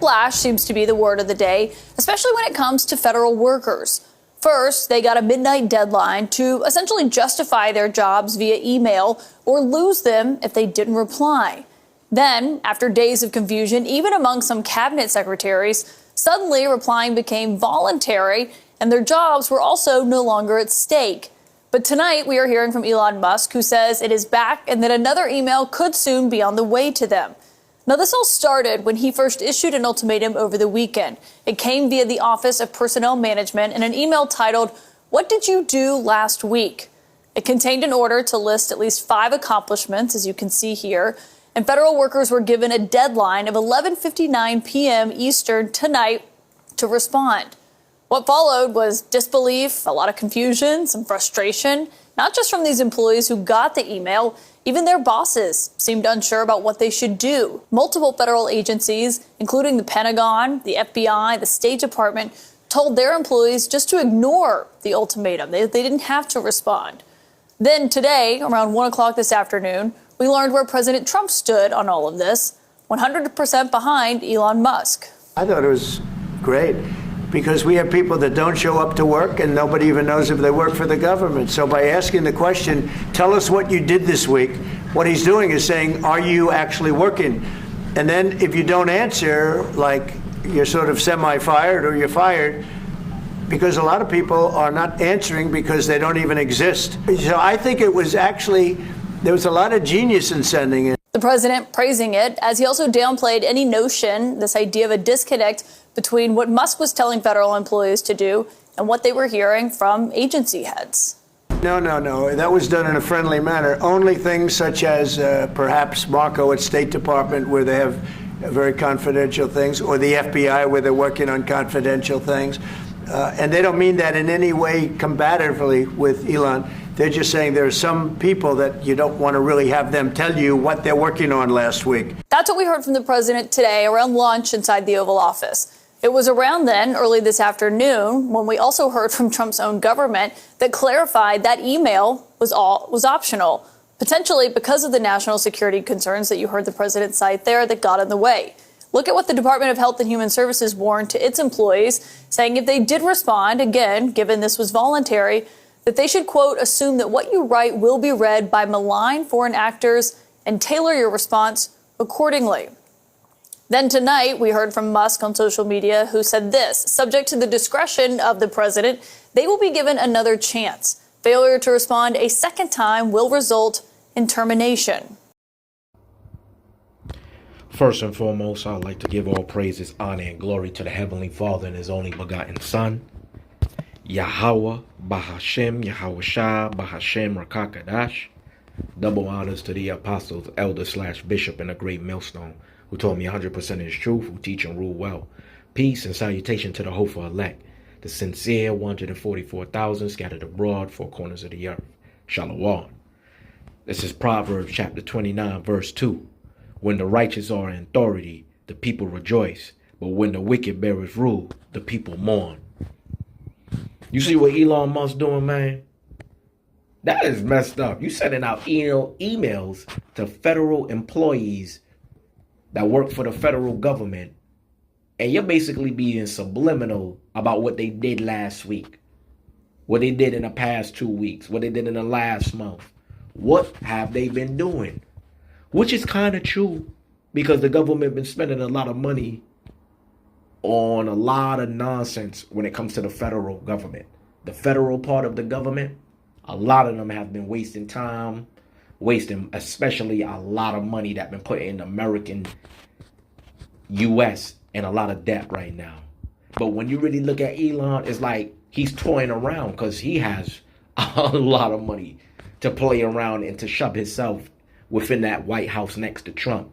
whiplash seems to be the word of the day, especially when it comes to federal workers. First, they got a midnight deadline to essentially justify their jobs via email or lose them if they didn't reply. Then, after days of confusion, even among some cabinet secretaries, suddenly replying became voluntary and their jobs were also no longer at stake. But tonight, we are hearing from Elon Musk, who says it is back and that another email could soon be on the way to them. Now, this all started when he first issued an ultimatum over the weekend. It came via the Office of Personnel Management in an email titled, "What did you do last week?" It contained an order to list at least 5 accomplishments, as you can see here, and federal workers were given a deadline of 11:59 p.m. Eastern tonight to respond. What followed was disbelief, a lot of confusion, some frustration, not just from these employees who got the email. Even their bosses seemed unsure about what they should do. Multiple federal agencies, including the Pentagon, the FBI, the State Department, told their employees just to ignore the ultimatum. They didn't have to respond. Then today, around 1 o'clock this afternoon, we learned where President Trump stood on all of this, 100% behind Elon Musk. I thought it was great because we have people that don't show up to work and nobody even knows if they work for the government. So by asking the question, tell us what you did this week, what he's doing is saying, are you actually working? And then if you don't answer, like you're sort of semi-fired or you're fired, because a lot of people are not answering because they don't even exist. So I think it was actually, there was a lot of genius in sending it. The president praising it, as he also downplayed any notion, this idea of a disconnect between what Musk was telling federal employees to do and what they were hearing from agency heads. No. That was done in a friendly manner. Only things such as perhaps Marco at State Department, where they have very confidential things, or the FBI, where they're working on confidential things. And they don't mean that in any way combatively with Elon. They're just saying there are some people that you don't want to really have them tell you what they're working on last week. That's what we heard from the president today around lunch inside the Oval Office. It was around then, early this afternoon, when we also heard from Trump's own government that clarified that email was optional, potentially because of the national security concerns that you heard the president cite there that got in the way. Look at what the Department of Health and Human Services warned to its employees, saying if they did respond, again, given this was voluntary, that they should, quote, assume that what you write will be read by malign foreign actors and tailor your response accordingly. Then tonight, we heard from Musk on social media, who said this: subject to the discretion of the president, they will be given another chance. Failure to respond a second time will result in termination. First and foremost, I'd like to give all praises, honor, and glory to the Heavenly Father and His only begotten Son, Yahweh, Bahashem, Yahweh Shah, Bahashem, Rakakadash. Double honors to the apostles, elder/bishop, and a great millstone, who told me 100% is truth, who teach and rule well. Peace and salutation to the hopeful elect, the sincere 144,000 scattered abroad, 4 corners of the earth. Shalom. This is Proverbs chapter 29, verse 2. When the righteous are in authority, the people rejoice. But when the wicked beareth rule, the people mourn. You see what Elon Musk doing, man? That is messed up. You sending out emails to federal employees that work for the federal government, and you're basically being subliminal about what they did last week, what they did in the past 2 weeks, what they did in the last month. What have they been doing? Which is kind of true, because the government been spending a lot of money on a lot of nonsense when it comes to the federal government. The federal part of the government, a lot of them have been wasting time, wasting especially a lot of money that been put in American U.S. and a lot of debt right now. But when you really look at Elon, it's like he's toying around because he has a lot of money to play around and to shove himself within that White House next to Trump.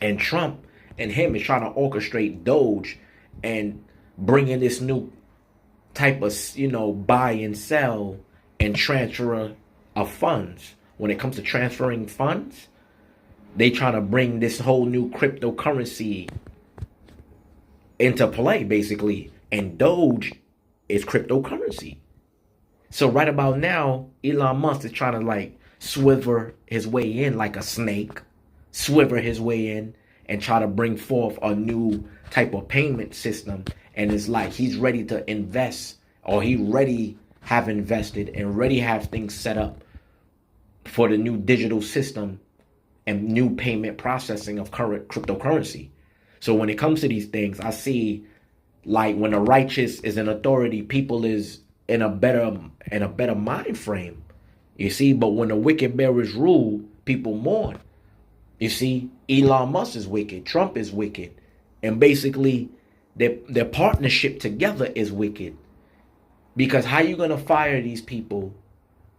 And Trump and him is trying to orchestrate Doge and bring in this new type of, buy and sell and transfer of funds. When it comes to transferring funds, they trying to bring this whole new cryptocurrency into play, basically. And Doge is cryptocurrency. So right about now, Elon Musk is trying to swivel his way in like a snake, swivel his way in and try to bring forth a new type of payment system. And it's like he's ready to invest, or he ready have invested and ready have things set up for the new digital system and new payment processing of current cryptocurrency. So when it comes to these things, I see like when the righteous is in authority, people is in a better mind frame. You see, but when the wicked bearers rule, people mourn. You see, Elon Musk is wicked, Trump is wicked, and basically their partnership together is wicked. Because how you gonna fire these people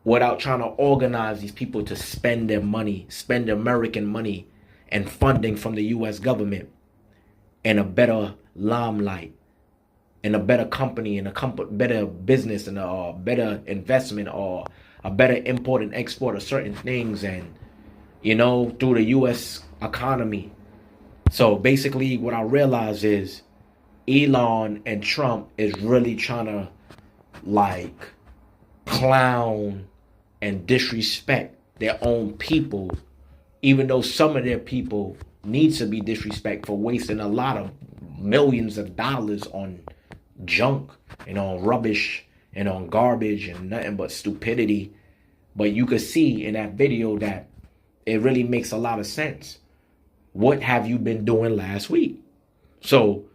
without trying to organize these people to spend their money, spend American money and funding from the U.S. government in a better limelight, in a better company, in a better business, and a better investment, or a better import and export of certain things, and through the U.S. economy. So basically what I realize is Elon and Trump is really trying to like clown and disrespect their own people, even though some of their people needs to be disrespect for wasting a lot of millions of dollars on junk and on rubbish and on garbage and nothing but stupidity. But you could see in that video that it really makes a lot of sense. What have you been doing last week? So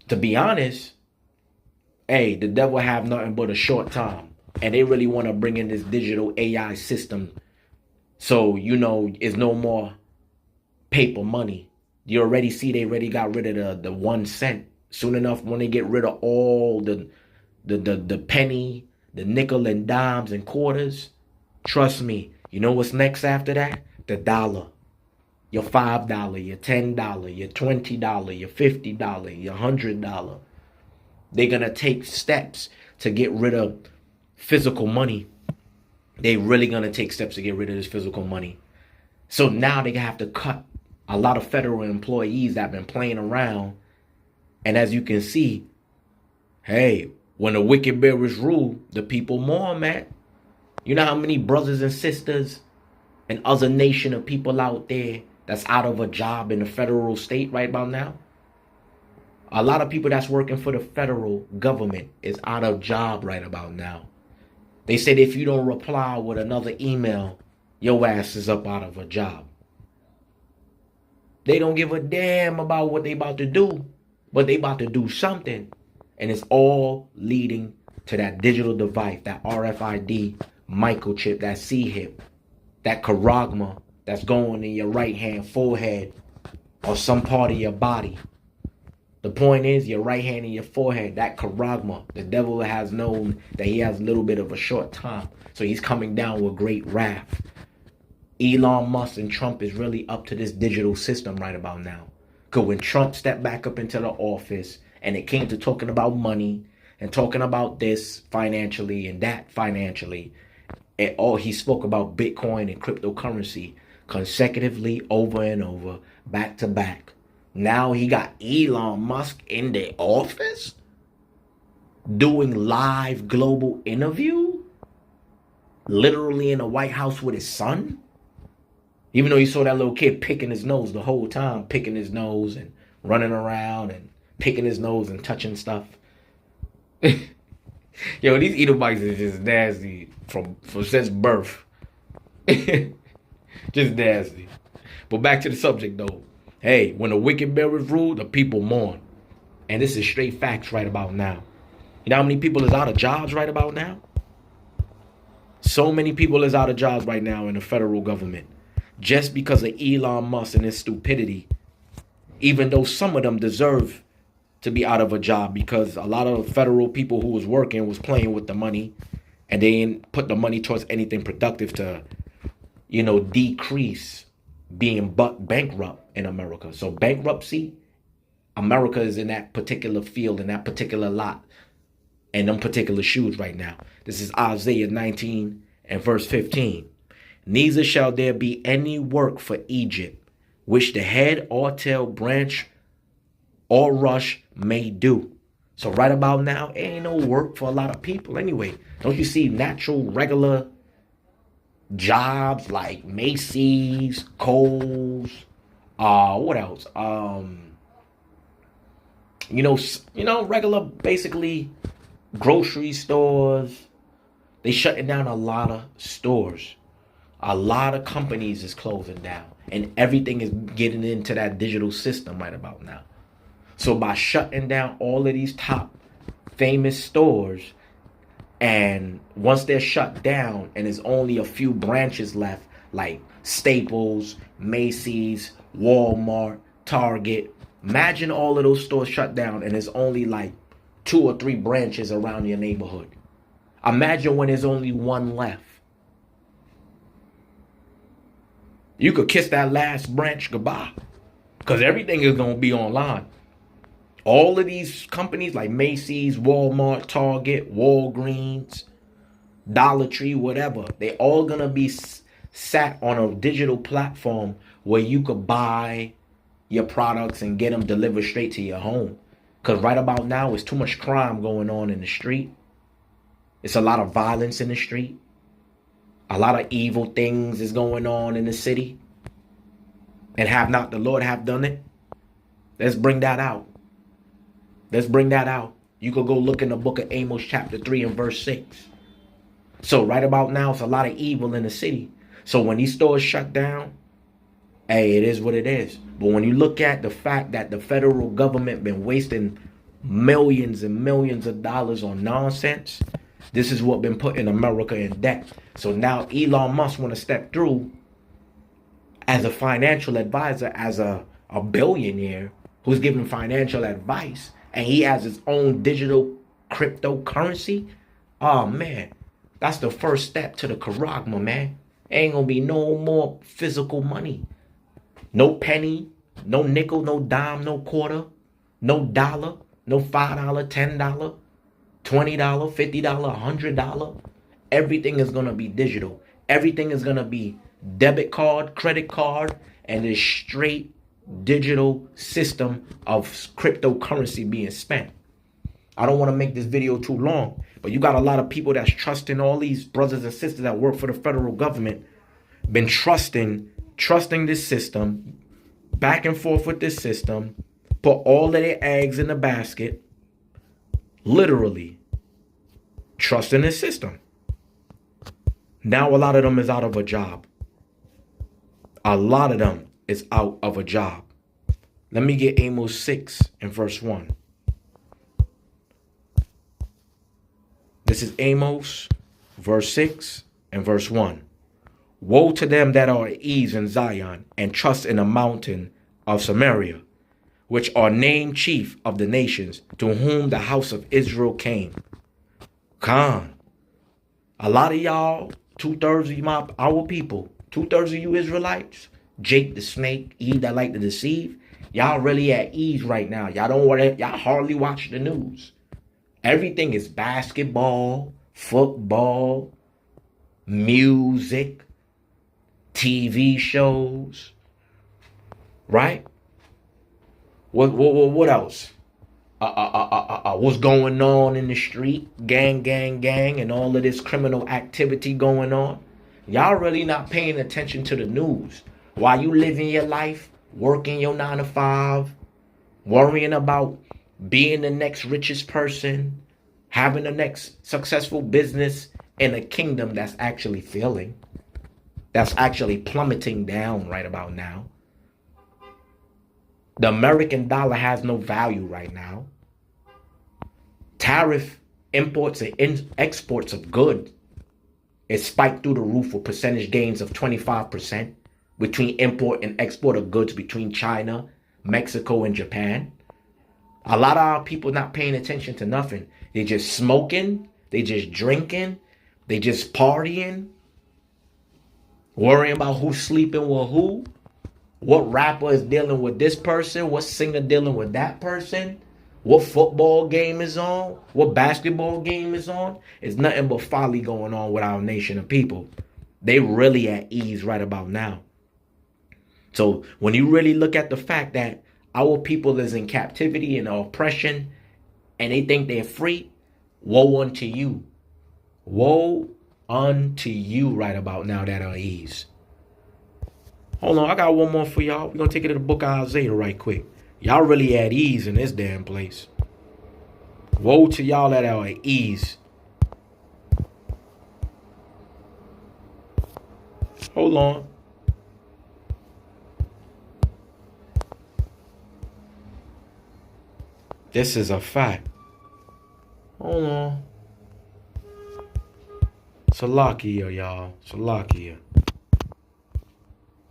to be honest, hey, the devil have nothing but a short time, and they really want to bring in this digital AI system. So, it's no more paper money. You already see they already got rid of the 1 cent. Soon enough, when they get rid of all the penny, the nickel and dimes and quarters, trust me, you know what's next after that? The dollar. Your $5, your $10, your $20, your $50, your $100. They're going to take steps to get rid of physical money. They really going to take steps to get rid of this physical money. So now they have to cut a lot of federal employees that have been playing around. And as you can see, hey, when the wicked bearers rule, the people mourn, man. You know how many brothers and sisters and other nation of people out there that's out of a job in the federal state right about now? A lot of people that's working for the federal government is out of job right about now. They said if you don't reply with another email, your ass is up out of a job. They don't give a damn about what they about to do, but they about to do something. And it's all leading to that digital device, that RFID microchip, that C-hip, that charagma that's going in your right hand forehead or some part of your body. The point is, your right hand and your forehead, that charagma, the devil has known that he has a little bit of a short time. So he's coming down with great wrath. Elon Musk and Trump is really up to this digital system right about now. Because when Trump stepped back up into the office and it came to talking about money and talking about this financially and that financially, and all he spoke about Bitcoin and cryptocurrency consecutively over and over, back to back. Now he got Elon Musk in the office doing live global interview, literally in the White House with his son. Even though you saw that little kid picking his nose the whole time, picking his nose and running around and picking his nose and touching stuff. Yo, these Edomites is just nasty from since birth. Just nasty. But back to the subject though. Hey, when the wicked bearers rule, the people mourn. And this is straight facts right about now. You know how many people is out of jobs right about now? So many people is out of jobs right now in the federal government. Just because of Elon Musk and his stupidity. Even though some of them deserve to be out of a job, because a lot of federal people who was working was playing with the money. And they didn't put the money towards anything productive to, decrease being bankrupt in America. So bankruptcy, America is in that particular field, in that particular lot, and them particular shoes right now. This is Isaiah 19 and verse 15. Neither shall there be any work for Egypt, which the head or tail, branch or rush may do. So right about now, ain't no work for a lot of people anyway. Don't you see natural, regular jobs like Macy's, Kohl's, What else? Regular, basically, grocery stores. They shutting down a lot of stores. A lot of companies is closing down, and everything is getting into that digital system right about now. So by shutting down all of these top famous stores, and once they're shut down and there's only a few branches left, like Staples, Macy's, Walmart, Target, imagine all of those stores shut down and there's only like 2 or 3 branches around your neighborhood. Imagine when there's only one left. You could kiss that last branch goodbye, because everything is going to be online. All of these companies like Macy's, Walmart, Target, Walgreens, Dollar Tree, whatever, they all going to be sat on a digital platform where you could buy your products and get them delivered straight to your home. Because right about now, it's too much crime going on in the street. It's a lot of violence in the street. A lot of evil things is going on in the city. And have not the Lord have done it? Let's bring that out. Let's bring that out. You could go look in the book of Amos chapter 3 and verse 6. So right about now, it's a lot of evil in the city. So when these stores shut down, hey, it is what it is. But when you look at the fact that the federal government been wasting millions and millions of dollars on nonsense, this is what been putting America in debt. So now Elon Musk want to step through as a financial advisor, as a billionaire who's giving financial advice, and he has his own digital cryptocurrency. Oh man, that's the first step to the charagma, man. Ain't gonna be no more physical money. No penny, no nickel, no dime, no quarter, no dollar, no $5, $10, $20, $50, $100. Everything is gonna be digital. Everything is gonna be debit card, credit card, and this straight digital system of cryptocurrency being spent. I don't want to make this video too long, but you got a lot of people that's trusting all these brothers and sisters that work for the federal government, been trusting this system, back and forth with this system, put all of their eggs in the basket, literally trusting this system. Now a lot of them is out of a job. A lot of them is out of a job. Let me get Amos 6 and verse 1. This is Amos, verse 6 and verse 1. Woe to them that are at ease in Zion and trust in the mountain of Samaria, which are named chief of the nations, to whom the house of Israel came. Khan, a lot of y'all, 2/3 of our people, 2/3 of you Israelites, Jake the snake, Eve that like to deceive, y'all really at ease right now. Y'all hardly watch the news. Everything is basketball, football, music, TV shows, right? What else? What's going on in the street? Gang, and all of this criminal activity going on. Y'all really not paying attention to the news. While you living your life, working your 9 to 5, worrying about being the next richest person, having the next successful business in a kingdom that's actually failing, that's actually plummeting down right about now. The American dollar has no value right now. Tariff imports and exports of goods, it spiked through the roof with percentage gains of 25% between import and export of goods between China, Mexico, and Japan. A lot of our people not paying attention to nothing. They just smoking, they just drinking, they just partying, worrying about who's sleeping with who, what rapper is dealing with this person, what singer dealing with that person, what football game is on, what basketball game is on. It's nothing but folly going on with our nation of people. They really at ease right about now. So when you really look at the fact that our people is in captivity and oppression and they think they're free, woe unto you. Woe unto you right about now that are at ease. Hold on, I got one more for y'all. We're going to take it to the book of Isaiah right quick. Y'all really at ease in this damn place. Woe to y'all that are at ease. Hold on. This is a fact. Hold on. Salakia, y'all. Salakia.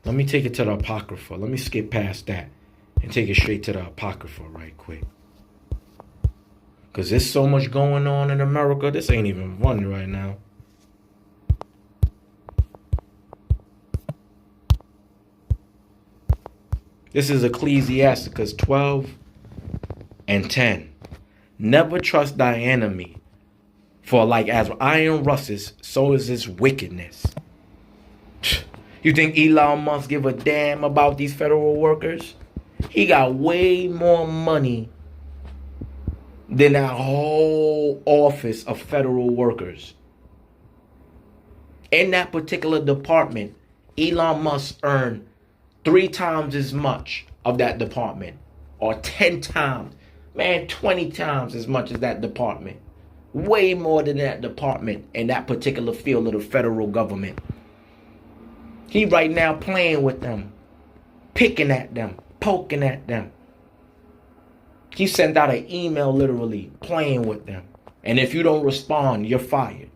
Let me take it to the Apocrypha. Let me skip past that and take it straight to the Apocrypha right quick. Because there's so much going on in America. This ain't even fun right now. This is Ecclesiasticus 12 and 10. Never trust thy enemy, for like as iron rusts, so is his wickedness. You think Elon Musk give a damn about these federal workers? He got way more money than that whole office of federal workers. In that particular department, Elon Musk earned 3 times as much of that department, or 10 times, man, 20 times as much as that department. Way more than that department in that particular field of the federal government. He right now playing with them, picking at them, poking at them. He sent out an email literally playing with them. And if you don't respond, you're fired.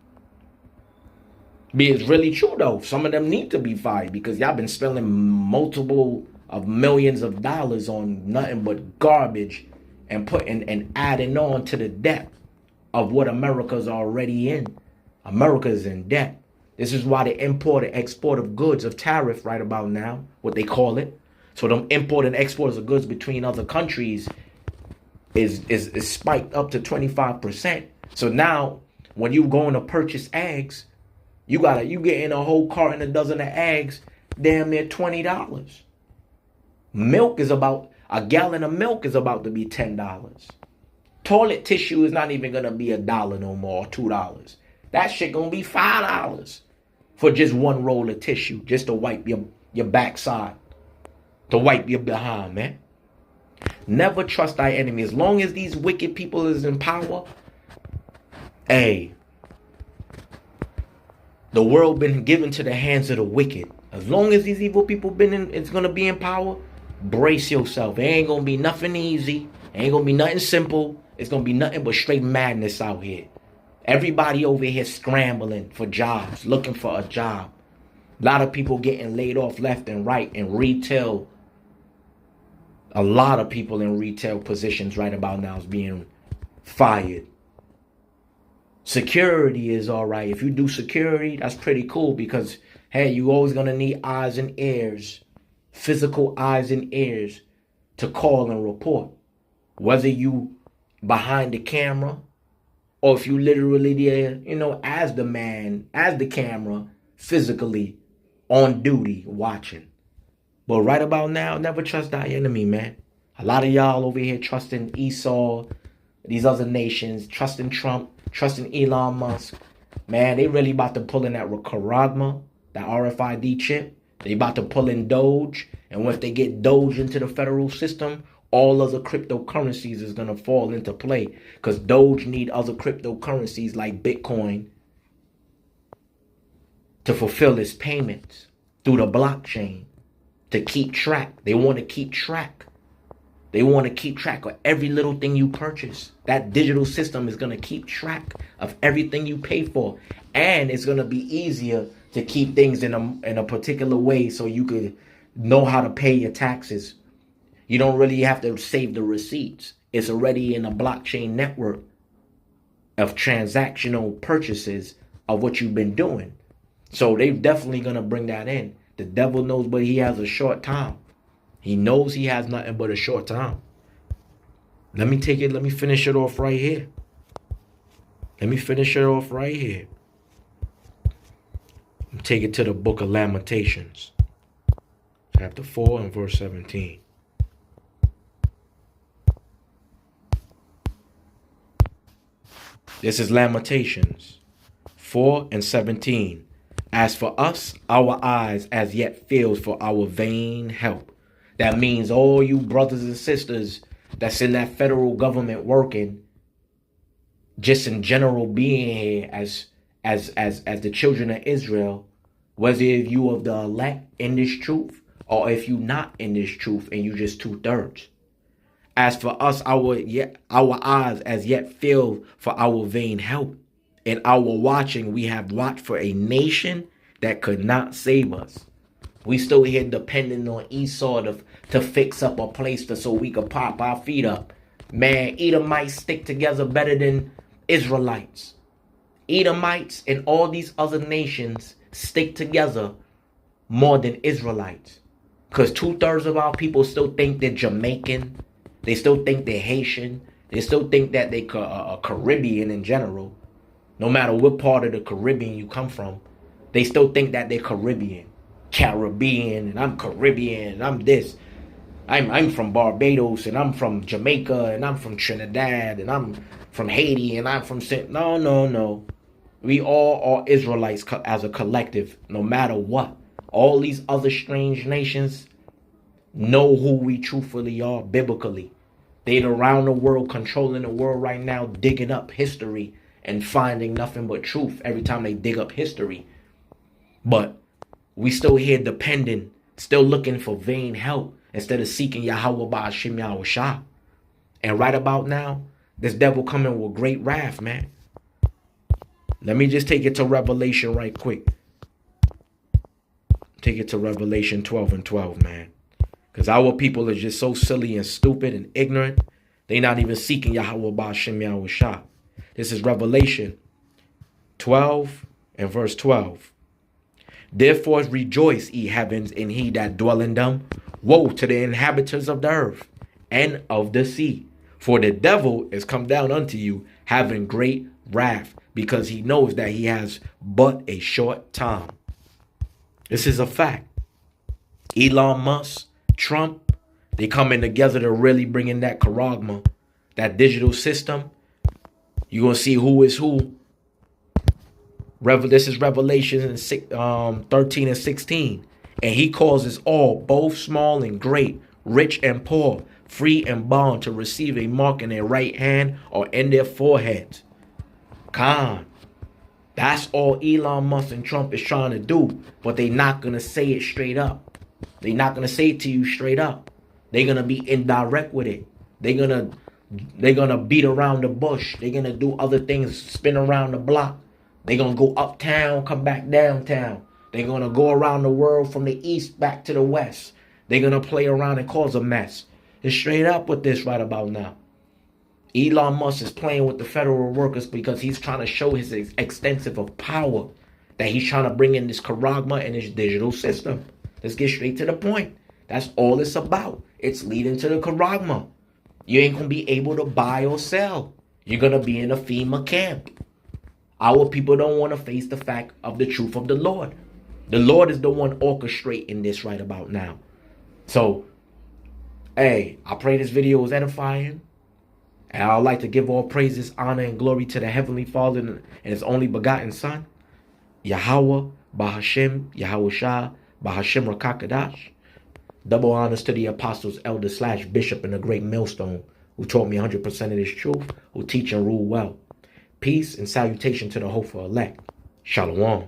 It's really true though. Some of them need to be fired because y'all been spending multiple of millions of dollars on nothing but garbage and putting and adding on to the debt of what America's already in. America is in debt. This is why the import and export of goods of tariff right about now, what they call it. So them import and exports of goods between other countries is spiked up to 25%. So now when you going to purchase eggs, you get in a whole carton, a dozen of eggs, damn near $20. Milk is about, a gallon of milk is about to be $10. Toilet tissue is not even gonna be $1 no more, or $2. That shit gonna be $5 for just one roll of tissue, just to wipe your backside, to wipe your behind, man. Never trust thy enemy. As long as these wicked people is in power, hey, the world been given to the hands of the wicked. As long as these evil people it's gonna be in power, brace yourself. It ain't gonna be nothing easy. It ain't gonna be nothing simple. It's gonna be nothing but straight madness out here. Everybody over here scrambling for jobs, looking for a job. A lot of people getting laid off left and right in retail. A lot of people in retail positions right about now is being fired. Security is all right. If you do security, that's pretty cool because, hey, you always going to need eyes and ears, physical eyes and ears to call and report. Whether you behind the camera or if you literally there, as the man, as the camera, physically on duty watching. But right about now, never trust thy enemy, man. A lot of y'all over here trusting Esau, these other nations, trusting Trump, trusting Elon Musk. Man, they really about to pull in that Charagma, that RFID chip. They about to pull in Doge. And once they get Doge into the federal system, all other cryptocurrencies is going to fall into play. Because Doge need other cryptocurrencies like Bitcoin to fulfill its payments through the blockchain. To keep track. They want to keep track. They want to keep track of every little thing you purchase. That digital system is going to keep track of everything you pay for. And it's going to be easier to keep things in a particular way so you could know how to pay your taxes. You don't really have to save the receipts. It's already in a blockchain network of transactional purchases of what you've been doing. So they're definitely going to bring that in. The devil knows, but he has a short time. He knows he has nothing but a short time. Let me finish it off right here. Take it to the book of Lamentations, chapter 4 and verse 17. This is Lamentations 4 and 17. As for us, our eyes as yet fails for our vain help. That means all you brothers and sisters that's in that federal government working, just in general being here as the children of Israel, whether you of the elect in this truth or if you not in this truth and you just 2/3. As for us, our eyes as yet fail for our vain help. In our watching, we have watched for a nation that could not save us. We still here depending on Esau to fix up a place so we could pop our feet up. Man, Edomites stick together better than Israelites. Edomites and all these other nations stick together more than Israelites. Because 2/3 of our people still think they're Jamaican. They still think they're Haitian. They still think that they're Caribbean in general. No matter what part of the Caribbean you come from, they still think that they're Caribbean. And I'm Caribbean, and I'm this. I'm from Barbados, and I'm from Jamaica, and I'm from Trinidad, and I'm from Haiti, and I'm from... No. We all are Israelites as a collective, no matter what. All these other strange nations know who we truthfully are biblically. They're around the world, controlling the world right now, digging up history and finding nothing but truth every time they dig up history. But we still here depending, still looking for vain help instead of seeking Yahweh Ba'ashim Yahweh Shah. And right about now, this devil coming with great wrath, man. Let me just take it to Revelation right quick. Take it to Revelation 12:12, man. Because our people are just so silly and stupid and ignorant. They not even seeking Yahweh Ba'ashim Yahweh Shah. This is Revelation 12 and verse 12. Therefore rejoice, ye heavens, and he that dwell in them. Woe to the inhabitants of the earth and of the sea. For the devil is come down unto you, having great wrath, because he knows that he has but a short time. This is a fact. Elon Musk, Trump, they coming together to really bring in that charagma, that digital system. You're going to see who is who. This is Revelation 13 and 16. And he causes all, both small and great, rich and poor, free and bond, to receive a mark in their right hand or in their foreheads. Khan. That's all Elon Musk and Trump is trying to do. But they're not going to say it straight up. They're not going to say it to you straight up. They're going to be indirect with it. They're going to beat around the bush. They're going to do other things, spin around the block. They're going to go uptown, come back downtown. They're going to go around the world from the east back to the west. They're going to play around and cause a mess. It's straight up with this right about now. Elon Musk is playing with the federal workers because he's trying to show his extensive of power, that he's trying to bring in this charagma and this digital system. Let's get straight to the point. That's all it's about. It's leading to the charagma. You ain't going to be able to buy or sell. You're going to be in a FEMA camp. Our people don't want to face the fact of the truth of the Lord. The Lord is the one orchestrating this right about now. So, hey, I pray this video was edifying. And I'd like to give all praises, honor, and glory to the Heavenly Father and His only begotten Son, Yahweh, Bahashim, Yahweh Shah, Bahashim Rakakadash. Double honors to the apostles, elder / bishop in the great millstone, who taught me 100% of this truth, who teach and rule well. Peace and salutation to the hopeful elect. Shalom.